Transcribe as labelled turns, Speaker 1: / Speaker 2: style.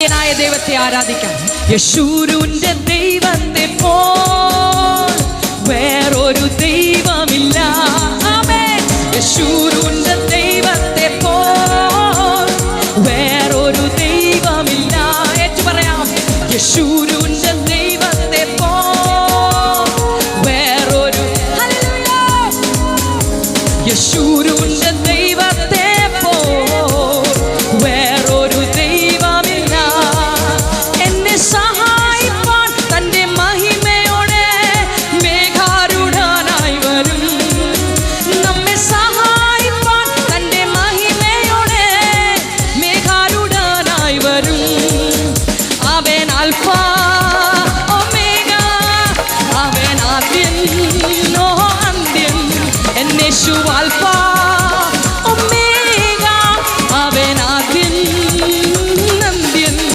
Speaker 1: ദൈവത്തെ ആരാധിക്കാം. യെശൂരുവിന്റെ ദൈവത്തെ പോൽ വേറൊരു ദൈവമില്ല. ആമേൻ. യെശൂരുവിന്റെ ദൈവത്തെ പോൽ വേറൊരു ദൈവമില്ല. ഏറ്റു പറയാം. യെശൂരുവിന്റെ ദൈവത്തെ പോൽ വേറൊരു യെശൂരുവിന്റെ ദൈവത്തെ പോൽ വേറൊരു ദൈവമില്ല. എന്നെ സഹായിപ്പാൻ തന്റെ മഹിമയോടെ മേഘാരൂഢനായി വരും. നമ്മെ സഹായിപ്പാൻ തന്റെ മഹിമയോടെ മേഘാരൂഢനായി വരും. അവൻ ആൽഫ ഒമേഗ, അവൻ ആദ്യൻ അന്ത്യൻ. എന്നേശു ആൽഫ